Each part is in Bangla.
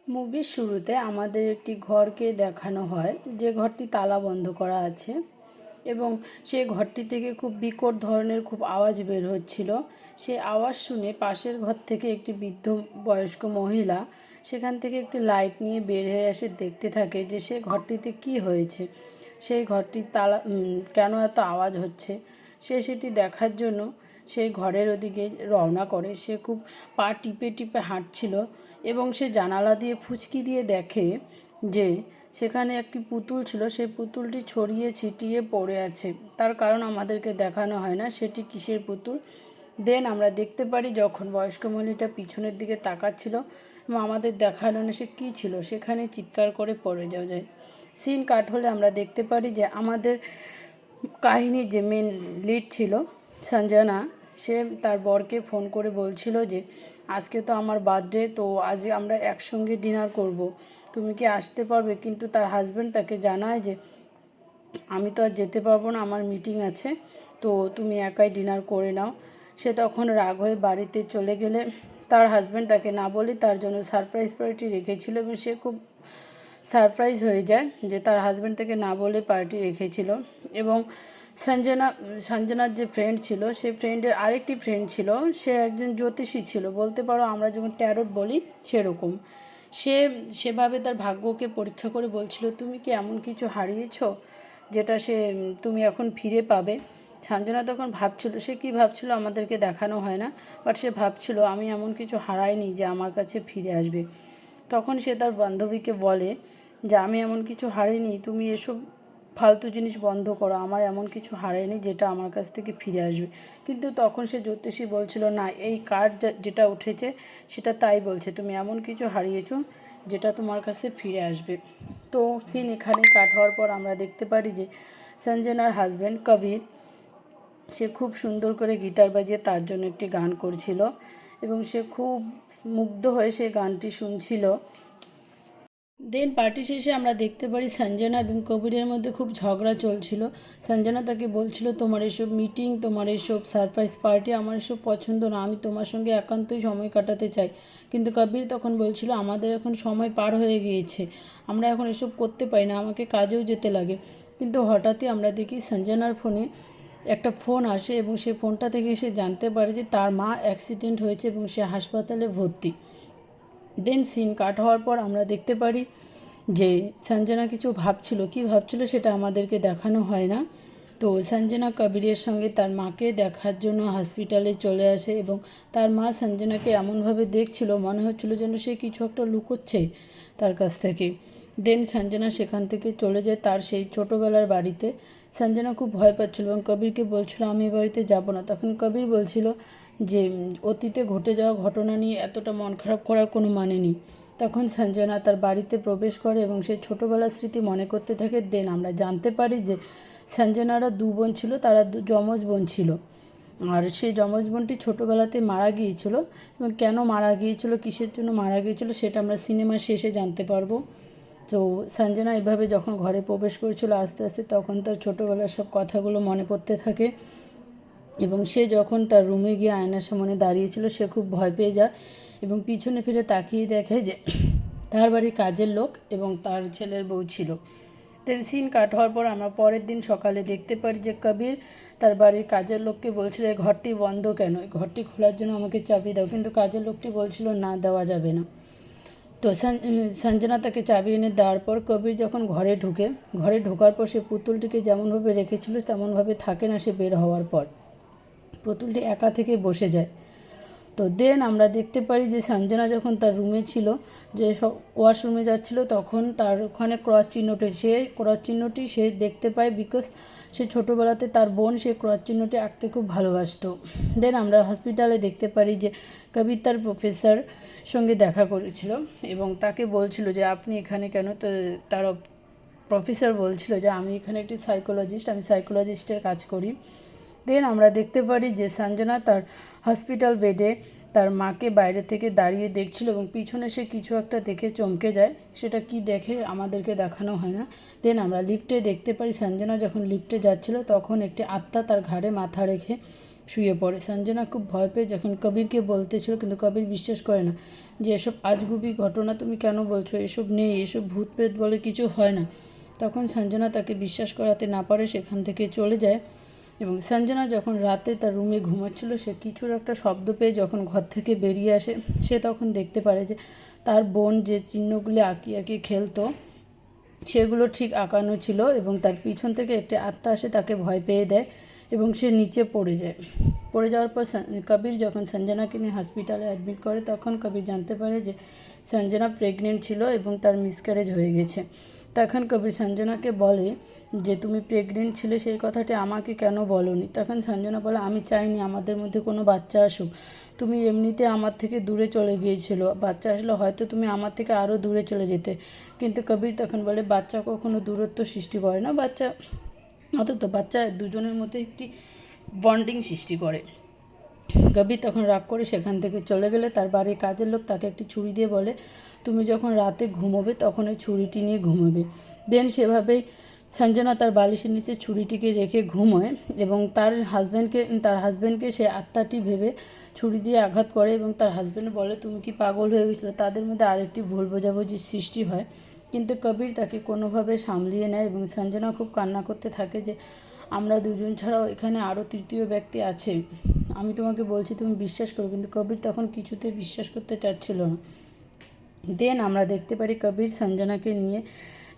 মুভির শুরুতে আমাদের একটি ঘরকে দেখানো হয়, যে ঘরটি তালা বন্ধ করা আছে এবং সেই ঘরটি থেকে খুব বিকট ধরনের খুব আওয়াজ বের হচ্ছিল। সেই আওয়াজ শুনে পাশের ঘর থেকে একটি বৃদ্ধ বয়স্ক মহিলা সেখান থেকে একটি লাইট নিয়ে বের হয়ে এসে দেখতে থাকে যে সে ঘরটিতে কি হয়েছে, সেই ঘরটির তালা কেন এত আওয়াজ হচ্ছে। সে সেটি দেখার জন্য সেই ঘরের ওদিকে রওনা করে। সে খুব পা টিপে টিপে হাঁটছিল এবং সে জানালা দিয়ে ফুঁচকি দিয়ে দেখে যে সেখানে একটি পুতুল ছিল, সেই পুতুলটি ছড়িয়ে ছিটিয়ে পড়ে আছে। তার কারণ আমাদেরকে দেখানো হয় না সেটি কিসের পুতুল। দেন আমরা দেখতে পারি যখন বয়স্ক মহিলাটা পিছনের দিকে তাকাচ্ছিল এবং আমাদের দেখানো না সে কী ছিল, সেখানে চিৎকার করে পড়ে যাওয়া যায়। সিন কাট হলে আমরা দেখতে পারি যে আমাদের কাহিনীর যে মেন লিড ছিল সঞ্জনা, সে তার বরকে ফোন করে বলছিল যে আজকে তো আমার বার্থডে, তো আজ আমরা একসঙ্গে ডিনার করব, তুমি কি আসতে পারবে। কিন্তু তার হাজব্যান্ড তাকে জানায় যে আমি তো আর যেতে পারবো না, আমার মিটিং আছে, তো তুমি একাই ডিনার করে নাও। সে তখন রাগ হয়ে বাড়িতে চলে গেলে তার হাজব্যান্ড তাকে না বলে তার জন্য সারপ্রাইজ পার্টি রেখেছিল এবং সে খুব সারপ্রাইজ হয়ে যায় যে তার হাজব্যান্ড তাকে না বলে পার্টি রেখেছিল। এবং সঞ্জনার যে ফ্রেন্ড ছিল, সেই ফ্রেন্ডের আরেকটি ফ্রেন্ড ছিল, সে একজন জ্যোতিষী ছিল, বলতে পারো আমরা যখন ট্যারোট বলি সেরকম। সে সেভাবে তার ভাগ্যকে পরীক্ষা করে বলছিল তুমি কি এমন কিছু হারিয়েছো যেটা তুমি এখন ফিরে পাবে। সঞ্জনা তখন ভাবছিল, সে কী ভাবছিল আমাদেরকে দেখানো হয় না, বাট সে ভাবছিল আমি এমন কিছু হারাইনি যে আমার কাছে ফিরে আসবে। তখন সে তার বান্ধবীকে বলে যে আমি এমন কিছু হারাইনি, তুমি এসব ফালতু জিনিস বন্ধ করো, আমার এমন কিছু হারায়নি যেটা আমার কাছ থেকে ফিরে আসবে। কিন্তু তখন সে জ্যোতিষী বলছিল না, এই কার্ড যেটা উঠেছে সেটা তাই বলছে তুমি এমন কিছু হারিয়েছো যেটা তোমার কাছে ফিরে আসবে। তো সিন এখানে কাট হওয়ার পর আমরা দেখতে পারি যে সঞ্জনার হাজব্যান্ড কবির, সে খুব সুন্দর করে গিটার বাজিয়ে তার জন্য একটি গান করছিল এবং সে খুব মুগ্ধ হয়ে সেই গানটি শুনছিল। দেন পার্টি শেষে আমরা দেখতে পারি সঞ্জনা এবং কবিরের মধ্যে খুব ঝগড়া চলছিল। সঞ্জনা তাকে বলছিল তোমার এসব মিটিং, তোমার এসব সারপ্রাইজ পার্টি আমার এসব পছন্দ না, আমি তোমার সঙ্গে একান্তই সময় কাটাতে চাই। কিন্তু কবির তখন বলছিল আমাদের এখন সময় পার হয়ে গিয়েছে, আমরা এখন এসব করতে পারি না, আমাকে কাজেও যেতে লাগে। কিন্তু হঠাৎই আমরা দেখি সঞ্জনার ফোনে একটা ফোন আসে এবং সেই ফোনটা থেকে সে জানতে পারে যে তার মা অ্যাক্সিডেন্ট হয়েছে এবং সে হাসপাতালে ভর্তি। দেন সিন কাট হওয়ার পর আমরা দেখতে পারি যে সঞ্জনা কিছু ভাবছিল, কি ভাবছিল সেটা আমাদেরকে দেখানো হয় না। তো সঞ্জনা কবিরের সঙ্গে তার মাকে দেখার জন্য হসপিটালে চলে আসে এবং তার মা সঞ্জনাকে এমনভাবে দেখছিল মনে হচ্ছিল যেন সে কিছু একটা লুকোচ্ছে তার কাছ থেকে। দেন সঞ্জনা সেখান থেকে চলে যায় তার সেই ছোটোবেলার বাড়িতে। সঞ্জনা খুব ভয় পাচ্ছিল এবং কবিরকে বলছিল আমি এই বাড়িতে যাব না। তখন কবির বলছিল যে অতীতে ঘটে যাওয়া ঘটনা নিয়ে এতটা মন খারাপ করার কোনো মানে নেই। তখন সঞ্জনা তার বাড়িতে প্রবেশ করে এবং সেই ছোটোবেলার স্মৃতি মনে করতে থাকে। দেন আমরা জানতে পারি যে সঞ্জনারা দু বোন ছিল, তারা যমজ বোন ছিল, আর সেই যমজ বোনটি ছোটোবেলাতে মারা গিয়েছিল এবং কেন মারা গিয়েছিল, কিসের জন্য মারা গিয়েছিল সেটা আমরা সিনেমার শেষে জানতে পারবো। তো সঞ্জনা এভাবে যখন ঘরে প্রবেশ করেছিল আস্তে আস্তে তখন তার ছোটোবেলার সব কথাগুলো মনে পড়তে থাকে এবং সে যখন তার রুমে গিয়ে আয়নার সামনে দাঁড়িয়েছিল সে খুব ভয় পেয়ে যায় এবং পিছনে ফিরে তাকিয়ে দেখে যে তার বাড়ির কাজের লোক এবং তার ছেলের বউ ছিল। দেন সিন কাট হওয়ার পর আমরা পরের দিন সকালে দেখতে পারি যে কবির তার বাড়ির কাজের লোককে বলছিল এই ঘরটি বন্ধ কেন, এই ঘরটি খোলার জন্য আমাকে চাবি দাও, কিন্তু কাজের লোকটি বলছিল না দেওয়া যাবে না। তো সঞ্জনা তাকে চাবি এনে দেওয়ার পর কবির যখন ঘরে ঢোকার পর সে পুতুলটিকে যেমনভাবে রেখেছিল তেমনভাবে থাকে না। সে বের হওয়ার পর পুতুলটি একা থেকে বসে যায়। তো দেন আমরা দেখতে পারি যে সঞ্জনা যখন তার রুমে ছিল, যে ওয়াশরুমে যাচ্ছিল, তখন তার ওখানে ক্রস চিহ্নটি সে দেখতে পায়, বিকজ সে ছোটোবেলাতে তার বোন সে ক্রস চিহ্নটি আঁকতে খুব ভালোবাসতো। দেন আমরা হসপিটালে দেখতে পারি যে কবির তার প্রফেসর সঙ্গে দেখা করেছিল এবং তাকে বলছিল যে আপনি এখানে কেন। তো তার প্রফেসর বলছিল যে আমি এখানে একটি সাইকোলজিস্ট, আমি সাইকোলজিস্টের কাজ করি। দেন আমরা দেখতে পারি যে সঞ্জনা তার হসপিটাল বেডে তার মাকে বাইরে থেকে দাঁড়িয়ে দেখছিল এবং পিছনে সে কিছু একটা দেখে চমকে যায়, সেটা কি দেখে আমাদেরকে দেখানো হয় না। দেন আমরা লিফটে দেখতে পারি সঞ্জনা যখন লিফটে যাচ্ছিল তখন একটি আত্মা তার ঘাড়ে মাথা রেখে শুয়ে পড়ে। সঞ্জনা খুব ভয় পেয়ে যখন কবিরকে বলতেছিল, কিন্তু কবির বিশ্বাস করে না যে এসব আজগুবি ঘটনা তুমি কেন বলছো, এসব নেই, এসব ভূত প্রেত বলে কিছু হয় না। তখন সঞ্জনা তাকে বিশ্বাস করাতে না পারে সেখান থেকে চলে যায়। এবং সঞ্জনা যখন রাতে তার রুমে ঘুমাচ্ছিল, সে কিছুর একটা শব্দ পেয়ে যখন ঘর থেকে বেরিয়ে আসে, সে তখন দেখতে পারে যে তার বোন যে চিহ্নগুলি আঁকিয়ে খেলতো সেগুলো ঠিক আঁকানো ছিল, এবং তার পিছন থেকে একটি আত্মা আসে তাকে ভয় পেয়ে দেয় এবং সে নিচে পড়ে যায়। পড়ে যাওয়ার পর কবির যখন সঞ্জনাকে নিয়ে হসপিটালে অ্যাডমিট করে, তখন কবির জানতে পারে যে সঞ্জনা প্রেগনেন্ট ছিল এবং তার মিসক্যারেজ হয়ে গেছে। তখন কবির সঞ্জনাকে বলে যে তুমি প্রেগনেন্ট ছিলে, সেই কথাটি আমাকে কেন বলোনি। তখন সঞ্জনা বলে আমি চাইনি আমাদের মধ্যে কোনো বাচ্চা আসুক, তুমি এমনিতে আমার থেকে দূরে চলে গিয়েছিলো, বাচ্চা আসলে হয়তো তুমি আমার থেকে আরও দূরে চলে যেতে। কিন্তু কবির তখন বলে বাচ্চা কখনো দূরত্ব সৃষ্টি করে না, বাচ্চা দুজনের মধ্যে একটি বন্ডিং সৃষ্টি করে। কবির তখন রাগ করে সেখান থেকে চলে গেলে তার বাড়ির কাজের লোক তাকে একটি ছুরি দিয়ে বলে তুমি যখন রাতে ঘুমোবে তখন এই ছুরিটি নিয়ে ঘুমোবে। দেন সেভাবেই সঞ্জনা তার বালিশের নিচে ছুরিটিকে রেখে ঘুমোয় এবং তার হাজব্যান্ডকে সে আত্মাটি ভেবে ছুরি দিয়ে আঘাত করে এবং তার হাজব্যান্ড বলে তুমি কি পাগল হয়ে গেছিলো। তাদের মধ্যে আরেকটি ভুল বোঝাবুঝির সৃষ্টি হয়, কিন্তু কবির তাকে কোনোভাবে সামলিয়ে নেয় এবং সঞ্জনা খুব কান্না করতে থাকে যে আমরা দুজন ছাড়াও এখানে আরও তৃতীয় ব্যক্তি আছে, আমি তোমাকে বলছি তুমি বিশ্বাস করো। কিন্তু কবির তখন কিছুতে বিশ্বাস করতে চাচ্ছিল না। দেন আমরা দেখতে পারি কবির সঞ্জনাকে নিয়ে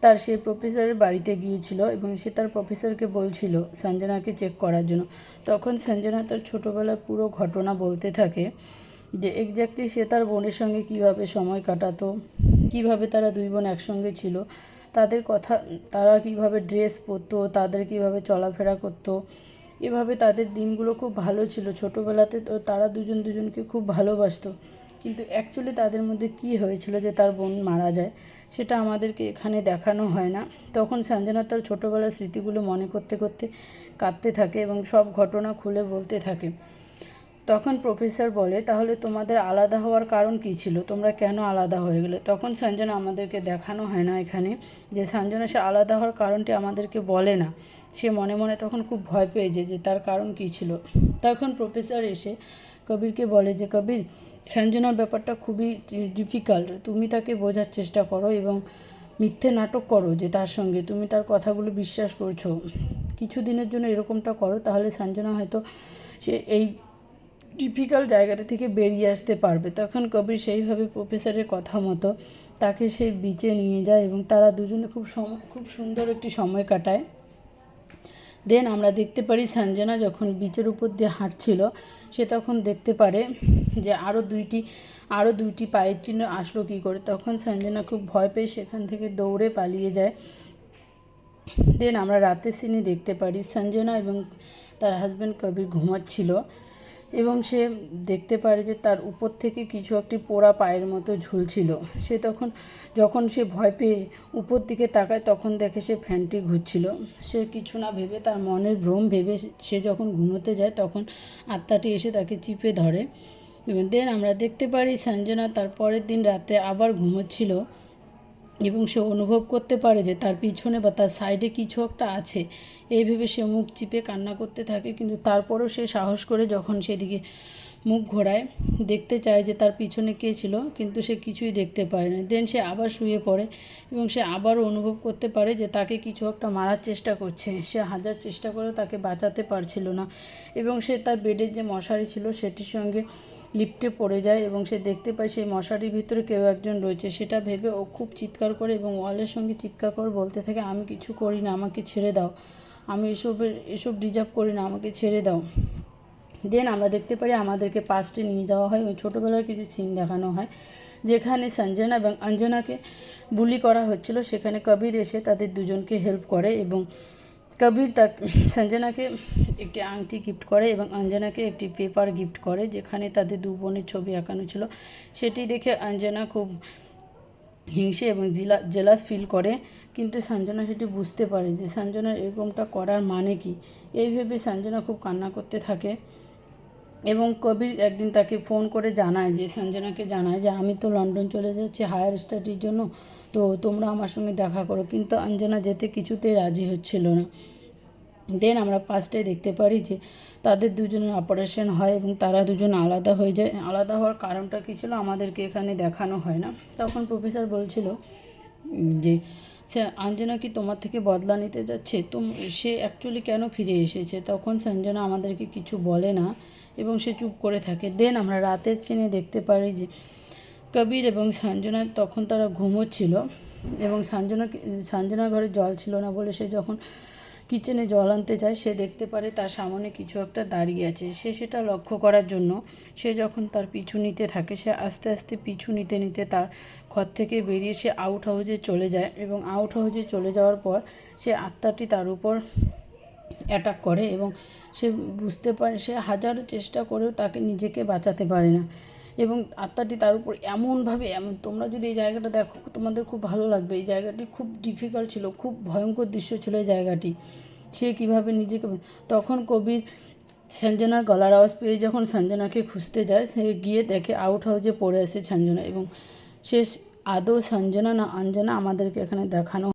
তার সেই প্রফেসরের বাড়িতে গিয়েছিল এবং সে তার প্রফেসরকে বলছিল সঞ্জনাকে চেক করার জন্য। তখন সঞ্জনা তার ছোটোবেলার পুরো ঘটনা বলতে থাকে যে এক্স্যাক্টলি সে তার বোনের সঙ্গে কীভাবে সময় কাটাতো, কীভাবে তারা দুই বোন একসঙ্গে ছিল, তারা কীভাবে ড্রেস পরতো, তাদের কীভাবে চলাফেরা করতো, এভাবে তাদের দিনগুলো খুব ভালো ছিল। ছোটোবেলাতে তো তারা দুজনকে খুব ভালোবাসতো, কিন্তু অ্যাকচুয়ালি তাদের মধ্যে কী হয়েছিল যে তার বোন মারা যায় সেটা আমাদেরকে এখানে দেখানো হয় না। তখন সঞ্জনা তার ছোটোবেলার স্মৃতিগুলো মনে করতে করতে কাঁদতে থাকে এবং সব ঘটনা খুলে বলতে থাকে। তখন প্রফেসর বলে তাহলে তোমাদের আলাদা হওয়ার কারণ কী ছিল, তোমরা কেন আলাদা হয়ে গেলে। তখন সঞ্জনা আমাদেরকে দেখানো হয় না এখানে যে সঞ্জনা সে আলাদা হওয়ার কারণটি আমাদেরকে বলে না, সে মনে মনে তখন খুব ভয় পেয়ে যায় যে তার কারণ কী ছিল। তখন প্রফেসর এসে কবিরকে বলে যে কবির, সঞ্জনার ব্যাপারটা খুবই ডিফিকাল্ট, তুমি তাকে বোঝার চেষ্টা করো এবং মিথ্যে নাটক করো যে তার সঙ্গে তুমি তার কথাগুলো বিশ্বাস করছো, কিছু দিনের জন্য এরকমটা করো, তাহলে সঞ্জনা হয়তো সে এই ডিফিকাল্ট জায়গাটা থেকে বেরিয়ে আসতে পারবে। তখন কবির সেইভাবে প্রফেসরের কথা মতো তাকে সেই বিচে নিয়ে যায় এবং তারা দুজনে খুব সুন্দর একটি সময় কাটায়। দেন আমরা দেখতে পারি সঞ্জনা যখন বিচের উপর দিয়ে হাঁটছিল, সে তখন দেখতে পারে যে আরও দুইটি পায়ের চিহ্ন আসলো কী করে। তখন সঞ্জনা খুব ভয় পেয়ে সেখান থেকে দৌড়ে পালিয়ে যায়। দেন আমরা রাতের সিনে দেখতে পারি সঞ্জনা এবং তার হাজব্যান্ড কবির ঘুমাচ্ছিল এবং সে দেখতে পারে যে তার উপর থেকে কিছু একটি পোড়া পায়ের মতো ঝুলছিল। সে যখন সে ভয় পেয়ে উপর দিকে তাকায় তখন দেখে সে ফ্যানটি ঘুরছিল। সে কিছু না ভেবে, তার মনের ভ্রম ভেবে সে যখন ঘুমোতে যায় তখন আত্মাটি এসে তাকে চিপে ধরে। দেন আমরা দেখতে পারি সঞ্জনা তার পরের দিন রাতে আবার ঘুমোচ্ছিল এবং সে অনুভব করতে পারে যে তার পিছনে বা তার সাইডে কিছু একটা আছে। এই ভেবে সে মুখ চিপে কান্না করতে থাকে, কিন্তু তারপরও সে সাহস করে যখন সেদিকে মুখ ঘোরায় দেখতে চায় যে তার পিছনে কে ছিল, কিন্তু সে কিছুই দেখতে পারে না। দেন সে আবার শুয়ে পড়ে এবং সে আবারও অনুভব করতে পারে যে তাকে কিছু একটা মারার চেষ্টা করছে। সে হাজার চেষ্টা করেও তাকে বাঁচাতে পারছিল না এবং সে তার বেডের যে মশারি ছিল সেটির সঙ্গে লিফটে পড়ে যায় এবং সে দেখতে পায় সেই মশারির ভিতরে কেউ একজন রয়েছে। সেটা ভেবে ও খুব চিৎকার করে এবং ওয়ালের সঙ্গে চিৎকার করে বলতে থাকে আমি কিছু করি না, আমাকে ছেড়ে দাও, আমি এসব ডিজার্ভ করি না, আমাকে ছেড়ে দাও। দেন আমরা দেখতে পারি আমাদেরকে পাস্টে নিয়ে যাওয়া হয় ওই ছোটোবেলার কিছু সিন দেখানো হয় যেখানে সঞ্জনা এবং অঞ্জনাকে বুলি করা হচ্ছিল। সেখানে কবির এসে তাদের দুজনকে হেল্প করে এবং কবির সঞ্জনাকে একটি আংটি গিফট করে এবং অঞ্জনাকে একটি পেপার গিফট করে যেখানে তাদের দু বোনের ছবি আঁকানো ছিল। সেটি দেখে অঞ্জনা খুব হিংসে এবং জেলাস ফিল করে, কিন্তু সঞ্জনা সেটি বুঝতে পারে যে সঞ্জনার এরকমটা করার মানে কি। এই ভেবে সঞ্জনা খুব কান্না করতে থাকে এবং কবির একদিন তাকে ফোন করে সঞ্জনাকে জানায় যে আমি তো লন্ডন চলে যাচ্ছি হায়ার স্টাডির জন্য, তো তোমরা আমার সঙ্গে দেখা করো। কিন্তু অঞ্জনা যেতে কিছুতেই রাজি হচ্ছিল না। দেন আমরা ফার্স্টে দেখতে পারি যে তাদের দুজনের অপারেশন হয় এবং তারা দুজন আলাদা হয়ে যায়। আলাদা হওয়ার কারণটা কী ছিল আমাদেরকে এখানে দেখানো হয় না। তখন প্রফেসর বলছিল যে সে অঞ্জনা কি তোমার থেকে বদলা নিতে যাচ্ছে, সে অ্যাকচুয়ালি কেন ফিরে এসেছে। তখন সঞ্জনা আমাদেরকে কিছু বলে না এবং সে চুপ করে থাকে। দেন আমরা রাতের সিনে দেখতে পারি যে কবির এবং সঞ্জনা তখন তারা ঘুমোচ্ছিল এবং সঞ্জনার ঘরে জল ছিল না বলে সে যখন কিচেনে জল আনতে যায় সে দেখতে পারে তার সামনে কিছু একটা দাঁড়িয়ে আছে। সে সেটা লক্ষ্য করার জন্য সে যখন তার পিছু নিতে থাকে সে আস্তে আস্তে পিছু নিতে নিতে তার ঘর থেকে বেরিয়ে সে আউট হাউসে চলে যায় এবং আউট হাউসে চলে যাওয়ার পর সে আত্মাটি তার উপর অ্যাটাক করে এবং সে বুঝতে পারে, সে হাজারো চেষ্টা করেও তাকে নিজেকে বাঁচাতে পারে না এবং আত্মাটি তার উপর এমনভাবে তোমরা যদি এই জায়গাটা দেখো তোমাদের খুব ভালো লাগবে। এই জায়গাটি খুব ডিফিকাল্ট ছিল, খুব ভয়ঙ্কর দৃশ্য ছিল এই জায়গাটি। সে কীভাবে নিজেকে, তখন কবির সঞ্জনার গলার আওয়াজ পেয়ে যখন সঞ্জনাকে খুঁজতে যায় সে গিয়ে দেখে আউট হাউসে পড়ে আছে সঞ্জনা এবং সে আদৌ সঞ্জনা না অঞ্জনা আমাদেরকে এখানে দেখানো